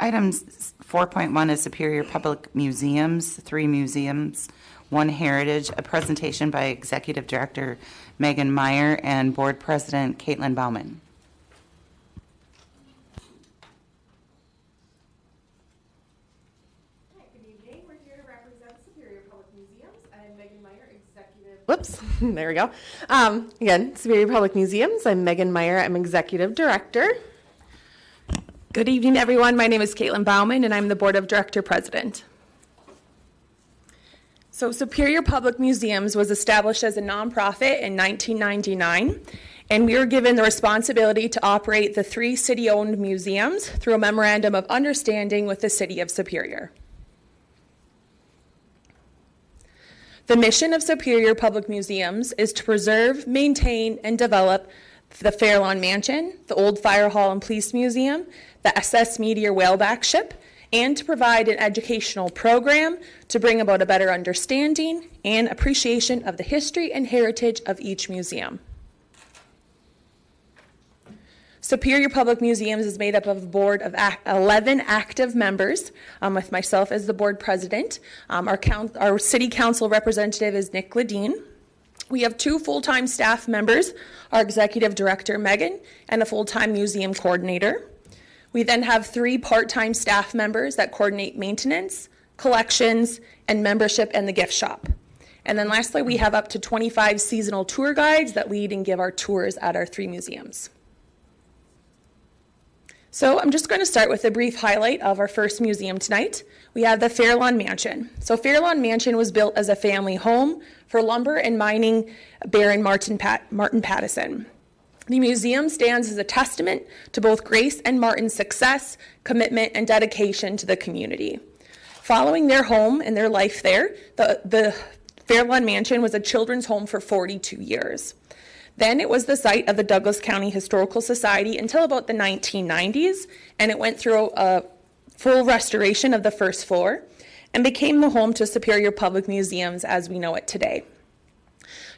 Items 4.1 is Superior Public Museums, 3 museums, 1 heritage, a presentation by Executive Director Megan Meyer and Board President Caitlin Bauman. Whoops, there we go. Again, Superior Public Museums. I'm Megan Meyer. I'm Executive Director. Good evening, everyone. My name is Caitlin Bauman, and I'm the Board of Director President. So Superior Public Museums was established as a nonprofit in 1999, and we were given the responsibility to operate the 3 city-owned museums through a memorandum of understanding with the City of Superior. The mission of Superior Public Museums is to preserve, maintain, and develop the Fairlawn Mansion, the Old Fire Hall and Police Museum, the SS Meteor Whaleback Ship, and to provide an educational program to bring about a better understanding and appreciation of the history and heritage of each museum. Superior Public Museums is made up of a board of 11 active members, with myself as the board president. Our city council representative is Nick Ledeen. We have 2 full-time staff members, our executive director, Megan, and a full-time museum coordinator. We then have 3 part-time staff members that coordinate maintenance, collections, and membership and the gift shop. And then lastly, we have up to 25 seasonal tour guides that lead and give our tours at our 3 museums. So I'm just going to start with a brief highlight of our first museum tonight. We have the Fairlawn Mansion. So Fairlawn Mansion was built as a family home for lumber and mining Baron Martin Pattison. The museum stands as a testament to both Grace and Martin's success, commitment, and dedication to the community. Following their home and their life there, the Fairlawn Mansion was a children's home for 42 years. Then it was the site of the Douglas County Historical Society until about the 1990s, and it went through a full restoration of the first floor and became the home to Superior Public Museums as we know it today.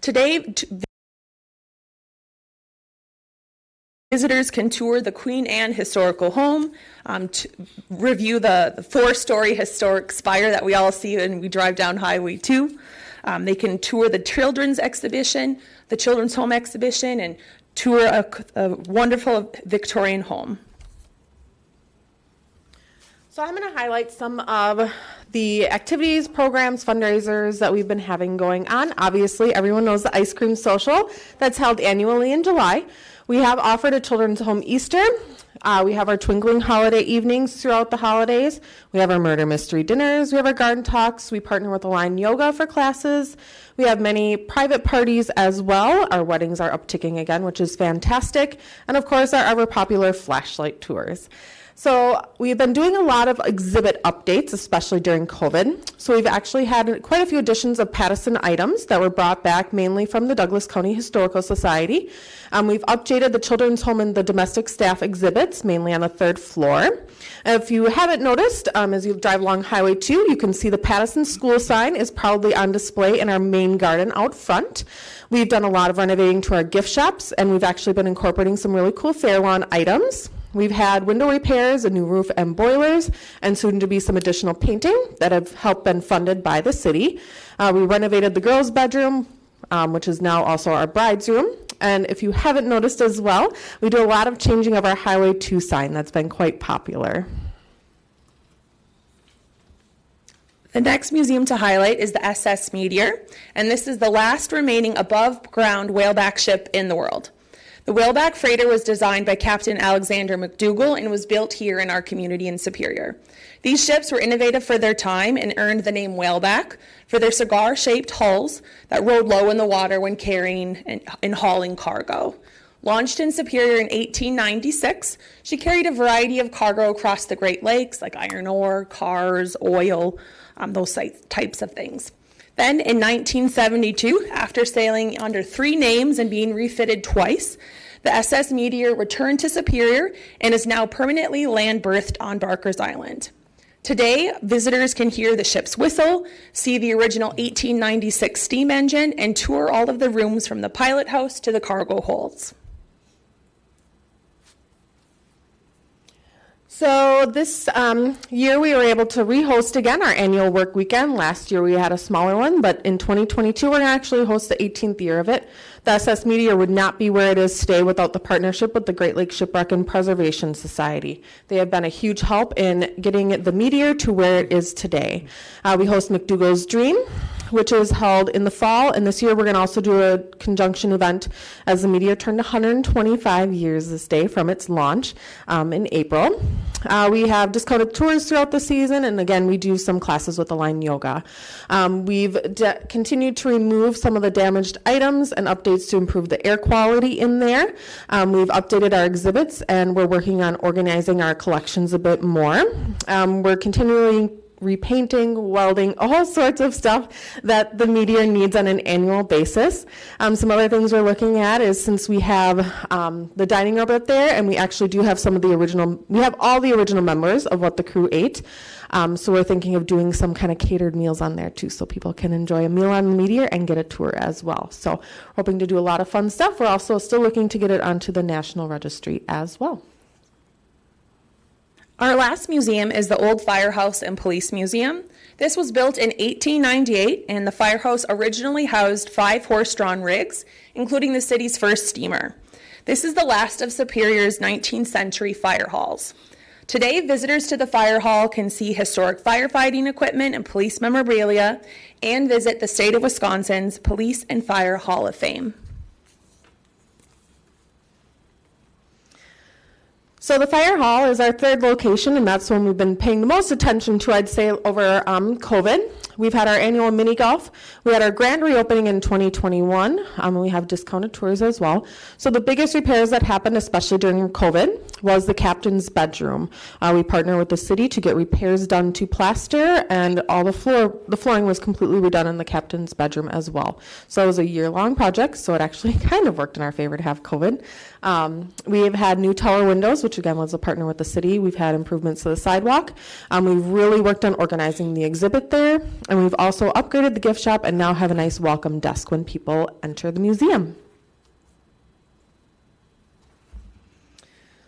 Today, visitors can tour the Queen Anne Historical Home, to review the 4-story historic spire that we all see when we drive down Highway 2. They can tour the Children's Exhibition, the Children's Home Exhibition, and tour a wonderful Victorian home. So I'm going to highlight some of the activities, programs, fundraisers that we've been having going on. Obviously, everyone knows the Ice Cream Social that's held annually in July. We have offered a children's home Easter. We have our twinkling holiday evenings throughout the holidays. We have our murder mystery dinners. We have our garden talks. We partner with Align Yoga for classes. We have many private parties as well. Our weddings are upticking again, which is fantastic. And of course, our ever popular flashlight tours. So we've been doing a lot of exhibit updates, especially during COVID. So we've actually had quite a few additions of Pattison items that were brought back mainly from the Douglas County Historical Society. We've updated the children's home and the domestic staff exhibits, mainly on the 3rd floor. If you haven't noticed, as you drive along Highway 2, you can see the Pattison school sign is proudly on display in our main garden out front. We've done a lot of renovating to our gift shops, and we've actually been incorporating some really cool Fairlawn items. We've had window repairs, a new roof and boilers, and soon to be some additional painting that have helped been funded by the city. We renovated the girls' bedroom, which is now also our bride's room. And if you haven't noticed as well, we do a lot of changing of our Highway 2 sign. That's been quite popular. The next museum to highlight is the SS Meteor, and this is the last remaining above-ground whaleback ship in the world. The whaleback freighter was designed by Captain Alexander McDougall and was built here in our community in Superior. These ships were innovative for their time and earned the name whaleback for their cigar-shaped hulls that rode low in the water when carrying and hauling cargo. Launched in Superior in 1896, she carried a variety of cargo across the Great Lakes, like iron ore, cars, oil, those types of things. Then in 1972, after sailing under 3 names and being refitted twice, the SS Meteor returned to Superior and is now permanently land-berthed on Barker's Island. Today, visitors can hear the ship's whistle, see the original 1896 steam engine, and tour all of the rooms from the pilot house to the cargo holds. So this year we were able to rehost again our annual work weekend. Last year we had a smaller one, but in 2022 we're going to actually host the 18th year of it. The SS Meteor would not be where it is today without the partnership with the Great Lakes Shipwreck and Preservation Society. They have been a huge help in getting the Meteor to where it is today. We host McDougall's Dream, which is held in the fall, and this year we're going to also do a conjunction event as the Meteor turned 125 years this day from its launch in April. We have discounted tours throughout the season, and again, we do some classes with Align Yoga. We've continued to remove some of the damaged items and updates to improve the air quality in there. We've updated our exhibits, and we're working on organizing our collections a bit more. We're continually repainting, welding, all sorts of stuff that the Meteor needs on an annual basis. Some other things we're looking at is, since we have the dining room up there, and we actually do have some of the original, we have all the original members of what the crew ate. So we're thinking of doing some kind of catered meals on there too, so people can enjoy a meal on the Meteor and get a tour as well. So hoping to do a lot of fun stuff. We're also still looking to get it onto the National Registry as well. Our last museum is the Old Firehouse and Police Museum. This was built in 1898, and the firehouse originally housed 5 horse-drawn rigs, including the city's first steamer. This is the last of Superior's 19th century fire halls. Today, visitors to the fire hall can see historic firefighting equipment and police memorabilia, and visit the state of Wisconsin's Police and Fire Hall of Fame. So the fire hall is our third location, and that's one we've been paying the most attention to, I'd say, over COVID. We've had our annual mini golf. We had our grand reopening in 2021. We have discounted tours as well. So the biggest repairs that happened, especially during COVID, was the captain's bedroom. We partnered with the city to get repairs done to plaster, and all the flooring was completely redone in the captain's bedroom as well. So it was a year-long project, so it actually kind of worked in our favor to have COVID. We have had new tower windows, which again was a partner with the city. We've had improvements to the sidewalk. We've really worked on organizing the exhibit there, and we've also upgraded the gift shop and now have a nice welcome desk when people enter the museum.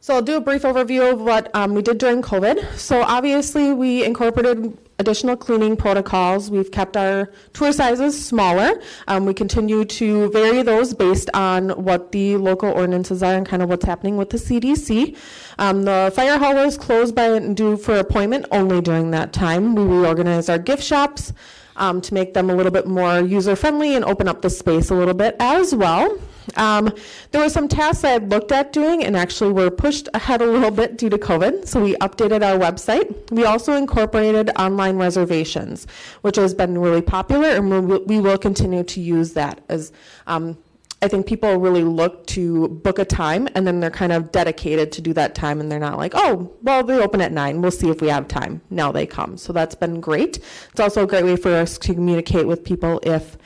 So I'll do a brief overview of what we did during COVID. So obviously we incorporated additional cleaning protocols. We've kept our tour sizes smaller. We continue to vary those based on what the local ordinances are and kind of what's happening with the CDC. The fire hall was closed due for appointment only during that time. We reorganized our gift shops to make them a little bit more user-friendly and open up the space a little bit as well. There were some tasks I had looked at doing and actually were pushed ahead a little bit due to COVID, so we updated our website. We also incorporated online reservations, which has been really popular, and we will continue to use that, as I think people really look to book a time and then they're kind of dedicated to do that time, and they're not like, oh, well, they open at 9, we'll see if we have time. Now they come. So that's been great. It's also a great way for us to communicate with people if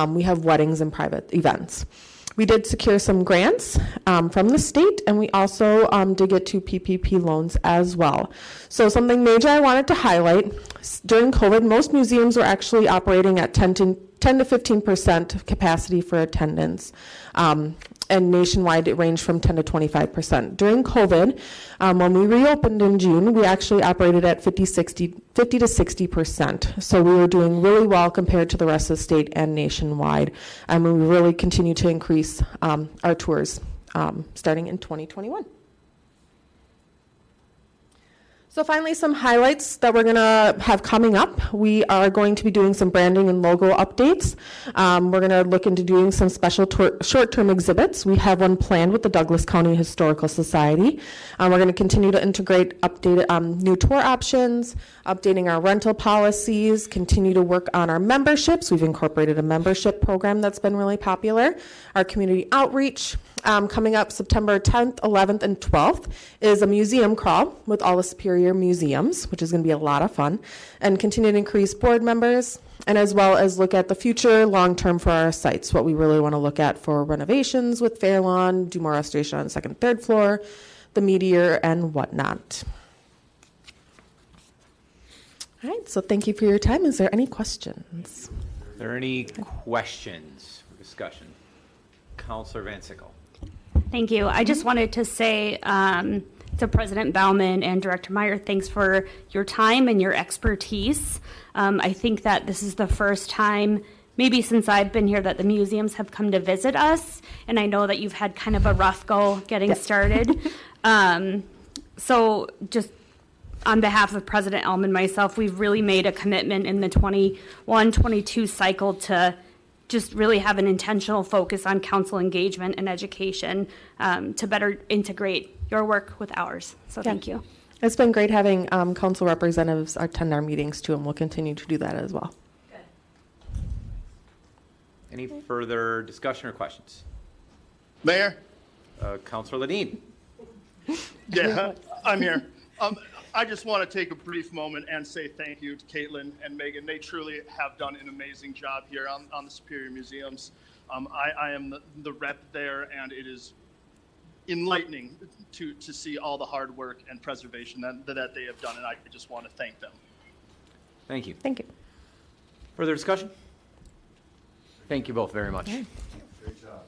we have weddings and private events. We did secure some grants from the state, and we also did get 2 PPP loans as well. So something major I wanted to highlight, during COVID, most museums were actually operating at 10 to 15% capacity for attendance. And nationwide, it ranged from 10 to 25%. During COVID, when we reopened in June, we actually operated at 50 to 60%. So we were doing really well compared to the rest of the state and nationwide. And we really continue to increase our tours starting in 2021. So finally, some highlights that we're going to have coming up. We are going to be doing some branding and logo updates. We're going to look into doing some special short-term exhibits. We have one planned with the Douglas County Historical Society. We're going to continue to integrate updated new tour options, updating our rental policies, continue to work on our memberships. We've incorporated a membership program that's been really popular. Our community outreach. Coming up September 10th, 11th, and 12th is a museum crawl with all the Superior museums, which is going to be a lot of fun, and continue to increase board members, and as well as look at the future long-term for our sites, what we really want to look at for renovations with Fair Lawn, do more restoration on the 2nd and 3rd floor, the Meteor, and whatnot. All right, so thank you for your time. Is there any questions? Are there any questions or discussion? Councilor Van Sickle. Thank you. I just wanted to say to President Bauman and Director Meyer, thanks for your time and your expertise. I think that this is the first time, maybe since I've been here, that the museums have come to visit us, and I know that you've had kind of a rough go getting started. So just on behalf of President Elm and myself, we've really made a commitment in the 21-22 cycle to just really have an intentional focus on council engagement and education to better integrate your work with ours. So thank you. It's been great having council representatives attend our meetings too, and we'll continue to do that as well. Any further discussion or questions? Mayor? Councilor Ledeen. Yeah, I'm here. I just want to take a brief moment and say thank you to Caitlin and Megan. They truly have done an amazing job here on the Superior Museums. I am the rep there, and it is enlightening to see all the hard work and preservation that they have done, and I just want to thank them. Thank you. Thank you. Further discussion? Thank you both very much. Great job.